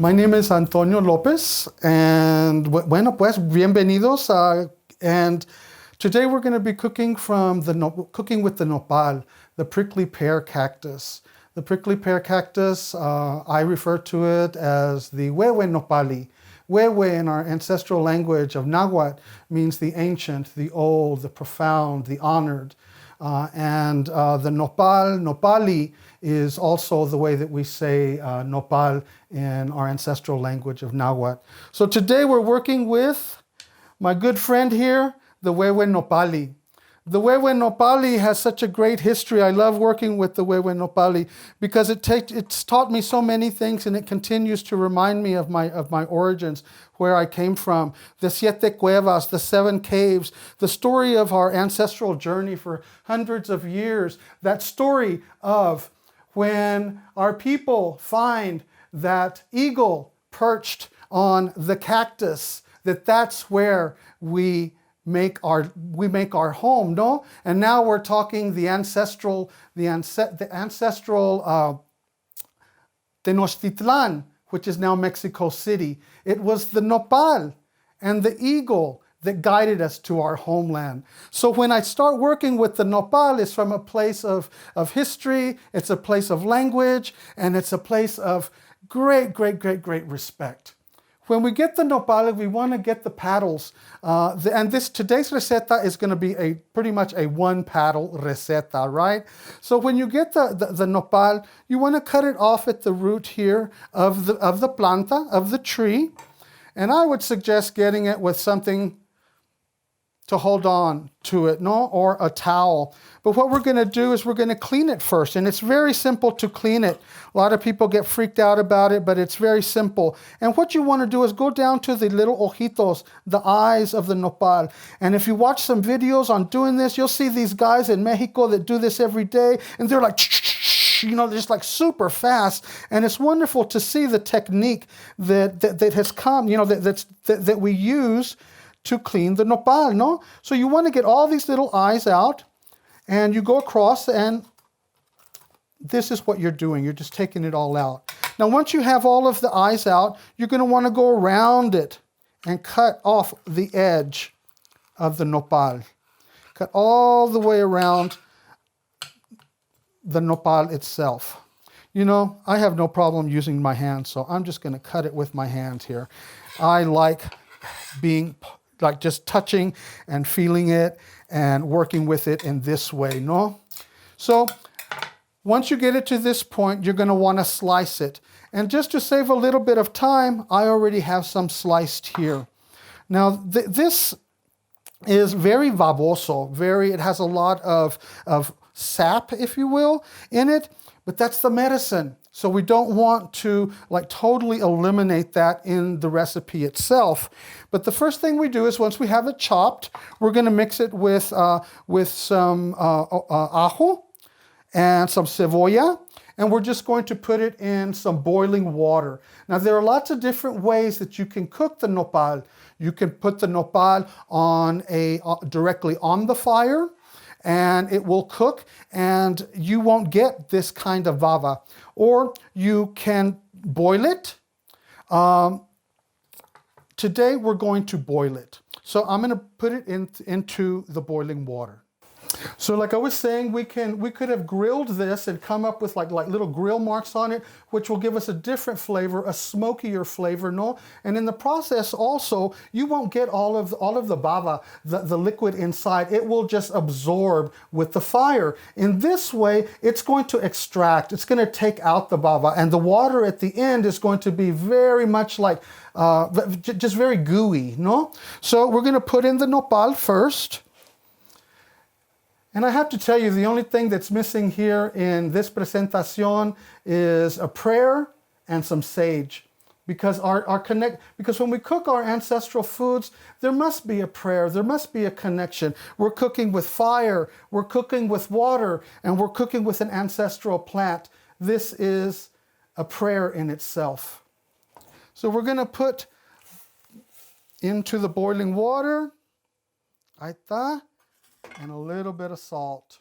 My name is Antonio Lopez, and bueno, pues, bienvenidos. And today we're going to be cooking cooking with the nopal, the prickly pear cactus. The prickly pear cactus, I refer to it as the Huehue Nohpalli. Huehue in our ancestral language of Nahuatl means the ancient, the old, the profound, the honored. The Nopal, Nohpalli, is also the way that we say nopal in our ancestral language of Nahuatl. So today we're working with my good friend here, the Huehue Nohpalli. The Huehue Nohpalli has such a great history. I love working with the Huehue Nohpalli because it's taught me so many things, and it continues to remind me of my origins, where I came from. The siete cuevas, the 7 caves, the story of our ancestral journey for hundreds of years. That story of when our people find that eagle perched on the cactus, that's where we make our home, no? And now we're talking the ancestral Tenochtitlan, which is now Mexico City. It was the nopal and the eagle that guided us to our homeland. So when I start working with the nopal, it's from a place of history, it's a place of language, and it's a place of great respect. When we get the nopal, we want to get the paddles. Today's receta is going to be pretty much a 1-paddle receta, right? So when you get the nopal, you want to cut it off at the root here of the planta, of the tree. And I would suggest getting it with something to hold on to it, no? Or a towel. But what we're going to do is we're going to clean it first. And it's very simple to clean it. A lot of people get freaked out about it, but it's very simple. And what you want to do is go down to the little ojitos, the eyes of the nopal. And if you watch some videos on doing this, you'll see these guys in Mexico that do this every day. And they're like, they're just like super fast. And it's wonderful to see the technique that has come, that we use to clean the nopal, no? So you want to get all these little eyes out, and you go across, and this is what you're doing. You're just taking it all out. Now, once you have all of the eyes out, you're going to want to go around it and cut off the edge of the nopal. Cut all the way around the nopal itself. I have no problem using my hands, so I'm just going to cut it with my hands here. I like just touching and feeling it and working with it in this way, no? So once you get it to this point, you're going to want to slice it. And just to save a little bit of time, I already have some sliced here. Now, this is very baboso, it has a lot of sap, if you will, in it, but that's the medicine. So we don't want to totally eliminate that in the recipe itself. But the first thing we do is, once we have it chopped, we're going to mix it with some ajo and some cebolla, and we're just going to put it in some boiling water. Now, there are lots of different ways that you can cook the nopal. You can put the nopal directly on the fire, and it will cook, and you won't get this kind of bava. Or you can boil it. Today we're going to boil it. So I'm going to put it into the boiling water. So like I was saying, we could have grilled this and come up with like little grill marks on it, which will give us a different flavor, a smokier flavor, no? And in the process also, you won't get all of the bava, the liquid inside. It will just absorb with the fire. In this way, it's going to extract, it's going to take out the bava, and the water at the end is going to be very much just very gooey, no? So we're going to put in the nopal first. And I have to tell you, the only thing that's missing here in this presentación is a prayer and some sage. Because because when we cook our ancestral foods, there must be a prayer, there must be a connection. We're cooking with fire, we're cooking with water, and we're cooking with an ancestral plant. This is a prayer in itself. So we're going to put into the boiling water, ahí está, and a little bit of salt.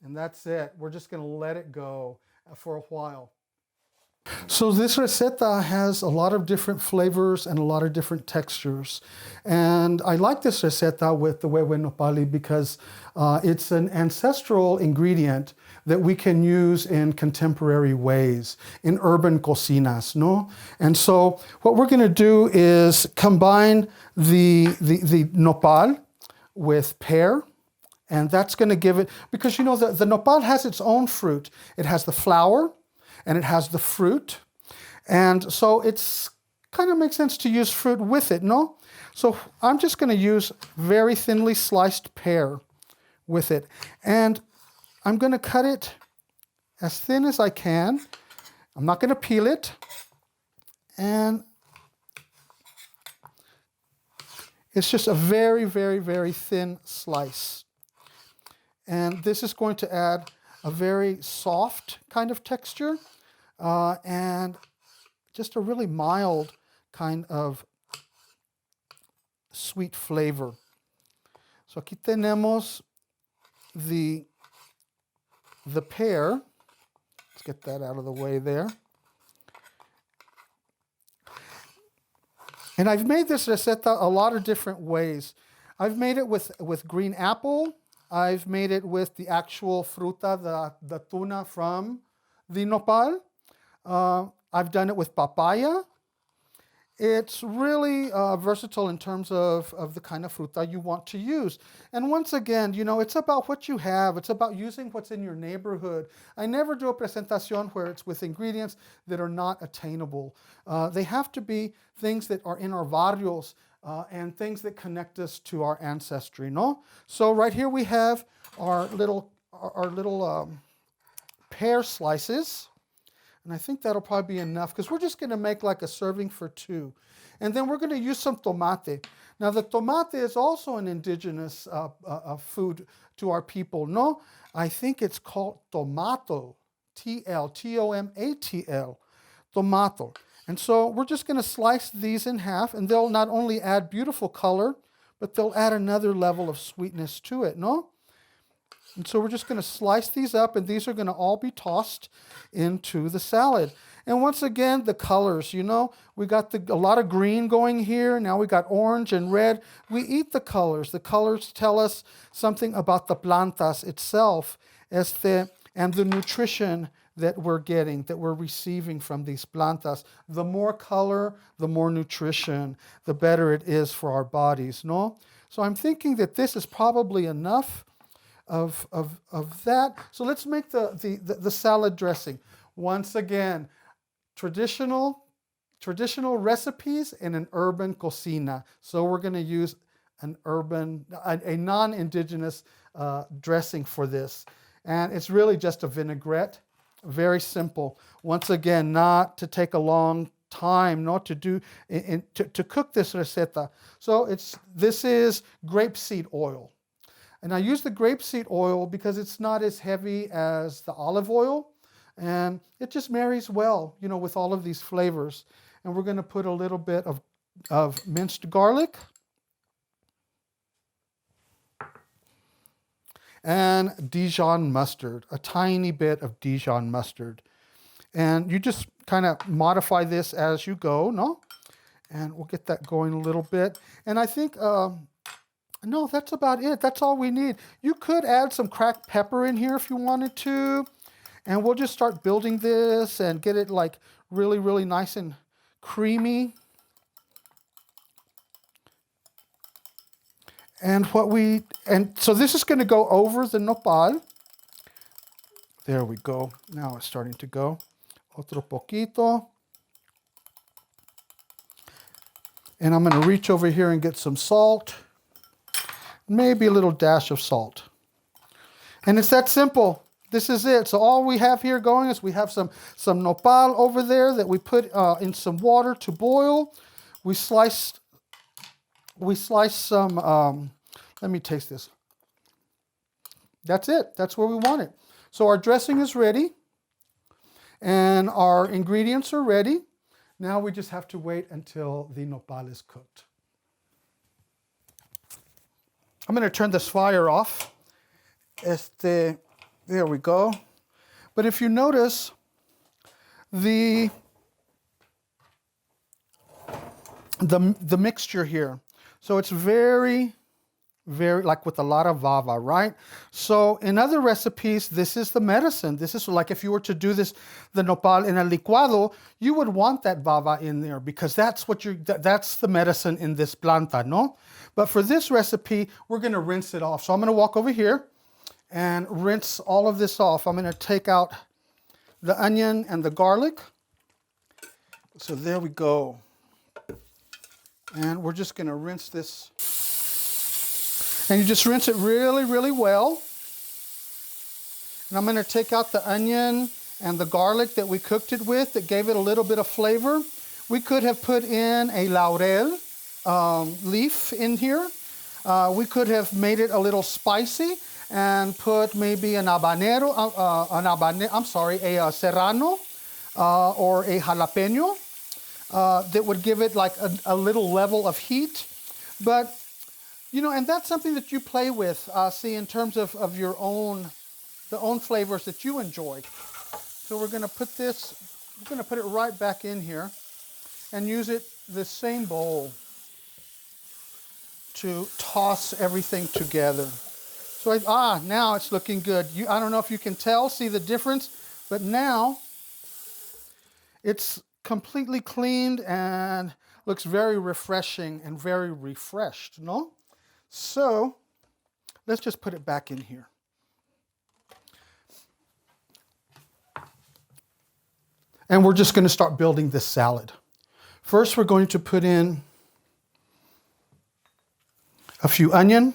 And that's it. We're just going to let it go for a while. So this receta has a lot of different flavors and a lot of different textures. And I like this receta with the huevo Nohpalli because it's an ancestral ingredient that we can use in contemporary ways, in urban cocinas, no? And so what we're gonna do is combine the nopal with pear, and that's gonna give it, because you know, the nopal has its own fruit. It has the flower, and it has the fruit. And so it's kind of makes sense to use fruit with it, no? So I'm just gonna use very thinly sliced pear with it. And I'm gonna cut it as thin as I can. I'm not gonna peel it. And it's just a very, very, very thin slice. And this is going to add a very soft kind of texture and just a really mild kind of sweet flavor. So aquí tenemos the pear. Let's get that out of the way there. And I've made this receta a lot of different ways. I've made it with green apple. I've made it with the actual fruta, the tuna from the nopal. I've done it with papaya. It's really versatile in terms of the kind of fruta you want to use. And once again, you know, it's about what you have. It's about using what's in your neighborhood. I never do a presentación where it's with ingredients that are not attainable. They have to be things that are in our barrios and things that connect us to our ancestry, no? So right here we have our little pear slices. And I think that'll probably be enough because we're just going to make like a serving for two. And then we're going to use some tomate. Now the tomate is also an indigenous food to our people, no? I think it's called tomato, T-O-M-A-T-L, tomato. And so we're just going to slice these in half, and they'll not only add beautiful color, but they'll add another level of sweetness to it, no? And so we're just going to slice these up, and these are going to all be tossed into the salad. And once again, the colors, you know, we got a lot of green going here. Now we got orange and red. We eat the colors. The colors tell us something about the plantas itself and the nutrition that we're getting, that we're receiving from these plantas. The more color, the more nutrition, the better it is for our bodies, no? So I'm thinking that this is probably enough of that. So let's make the salad dressing. Once again, traditional recipes in an urban cocina. So we're going to use a non-indigenous dressing for this. And it's really just a vinaigrette, very simple. Once again, not to take a long time, not to do to cook this receta. So this is grapeseed oil. And I use the grapeseed oil because it's not as heavy as the olive oil. And it just marries well, you know, with all of these flavors. And we're going to put a little bit of minced garlic. And Dijon mustard, a tiny bit of Dijon mustard. And you just kind of modify this as you go, no? And we'll get that going a little bit. And I think... no, that's about it. That's all we need. You could add some cracked pepper in here if you wanted to. And we'll just start building this and get it like really, really nice and creamy. And so this is going to go over the nopal. There we go. Now it's starting to go. Otro poquito. And I'm going to reach over here and get some salt. Maybe a little dash of salt. And it's that simple. This is it. So all we have here going is we have some nopal over there that we put in some water to boil. We slice some, let me taste this. That's it. That's where we want it. So our dressing is ready. And our ingredients are ready. Now we just have to wait until the nopal is cooked. I'm going to turn this fire off. There we go. But if you notice, the the mixture here. So it's very, very, like with a lot of vava, right? So in other recipes, this is the medicine. This is like if you were to do this, the nopal in a licuado, you would want that vava in there because that's what that's the medicine in this planta, no? But for this recipe, we're gonna rinse it off. So I'm gonna walk over here and rinse all of this off. I'm gonna take out the onion and the garlic. So there we go. And we're just gonna rinse this. And you just rinse it really, really well. And I'm gonna take out the onion and the garlic that we cooked it with that gave it a little bit of flavor. We could have put in a laurel leaf in here. We could have made it a little spicy and put maybe a serrano or a jalapeno that would give it like a little level of heat. But, you know, and that's something that you play with, see, in terms of the own flavors that you enjoy. So we're gonna put this, we're gonna put it right back in here and use the same bowl to toss everything together. So now it's looking good. I don't know if you can see the difference, but now it's completely cleaned and looks very refreshing and very refreshed, no? So let's just put it back in here. And we're just going to start building this salad. First, we're going to put in a few onion.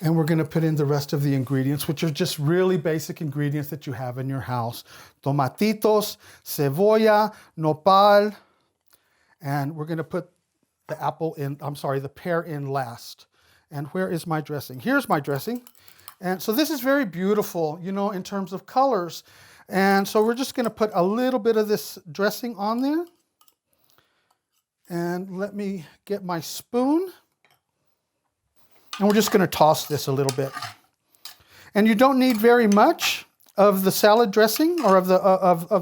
And we're going to put in the rest of the ingredients, which are just really basic ingredients that you have in your house. Tomatitos, cebolla, nopal. And we're going to put the pear in last. And where is my dressing? Here's my dressing. And so this is very beautiful, you know, in terms of colors. And so we're just going to put a little bit of this dressing on there. And let me get my spoon. And we're just going to toss this a little bit. And you don't need very much of the salad dressing or of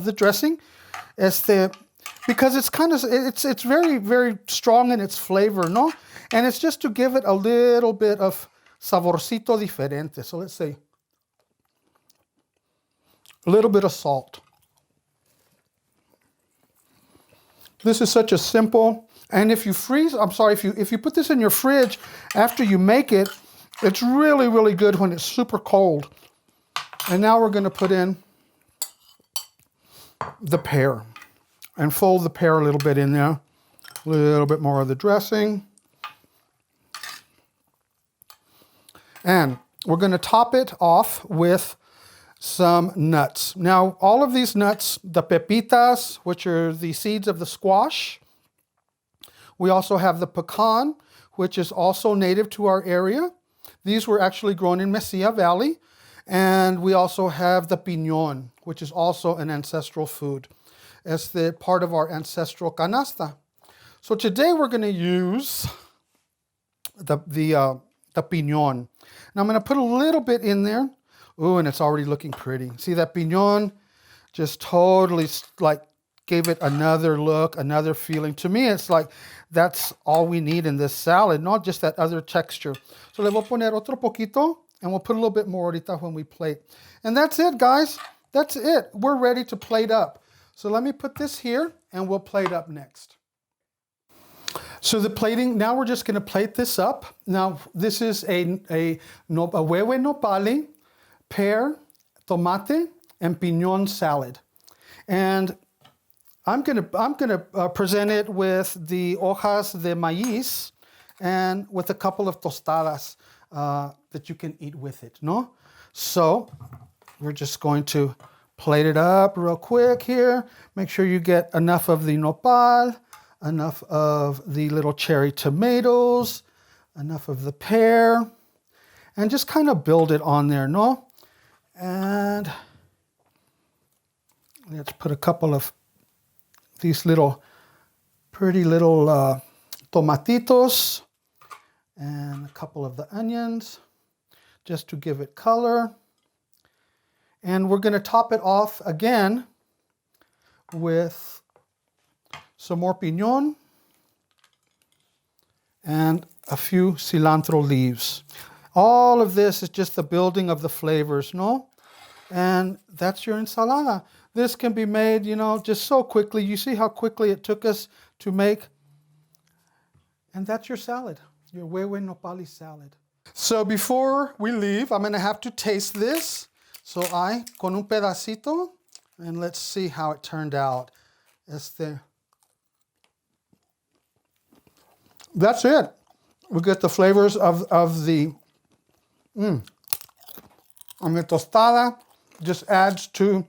the dressing, because it's very, very strong in its flavor, no? And it's just to give it a little bit of saborcito diferente. So let's say a little bit of salt. This is such a simple. And if you if you put this in your fridge after you make it, it's really, really good when it's super cold. And now we're going to put in the pear and fold the pear a little bit in there. A little bit more of the dressing. And we're going to top it off with some nuts. Now, all of these nuts, the pepitas, which are the seeds of the squash. We also have the pecan, which is also native to our area. These were actually grown in Mesilla Valley. And we also have the piñón, which is also an ancestral food. It's the part of our ancestral canasta. So today we're going to use the piñón. Now I'm going to put a little bit in there. Ooh, and it's already looking pretty. See that piñón just totally like gave it another look, another feeling. To me, it's like that's all we need in this salad, not just that other texture. So le voy a poner otro poquito, and we'll put a little bit more ahorita when we plate. And that's it, guys. That's it. We're ready to plate up. So let me put this here, and we'll plate up next. So the plating, now we're just going to plate this up. Now, this is a huevo nopali, pear, tomate, and piñón salad. And I'm gonna present it with the hojas de maíz and with a couple of tostadas that you can eat with it, no? So we're just going to plate it up real quick here. Make sure you get enough of the nopal, enough of the little cherry tomatoes, enough of the pear, and just kind of build it on there, no? And let's put a couple of these pretty little tomatitos and a couple of the onions just to give it color. And we're going to top it off again with some more piñón, and a few cilantro leaves. All of this is just the building of the flavors, no? And that's your ensalada. This can be made, you know, just so quickly. You see how quickly it took us to make. And that's your salad, your huehue nopali salad. So before we leave, I'm going to have to taste this. So con un pedacito, and let's see how it turned out. That's it. We get the flavors of the, and the tostada just adds to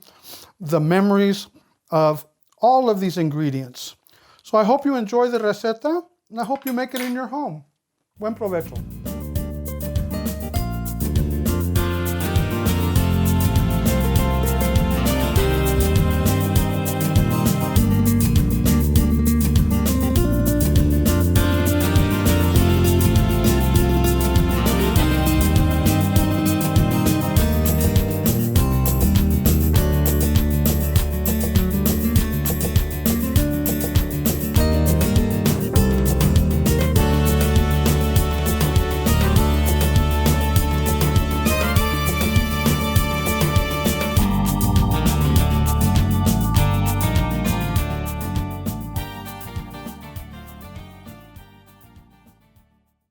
the memories of all of these ingredients. So I hope you enjoy the receta, and I hope you make it in your home. Buen provecho.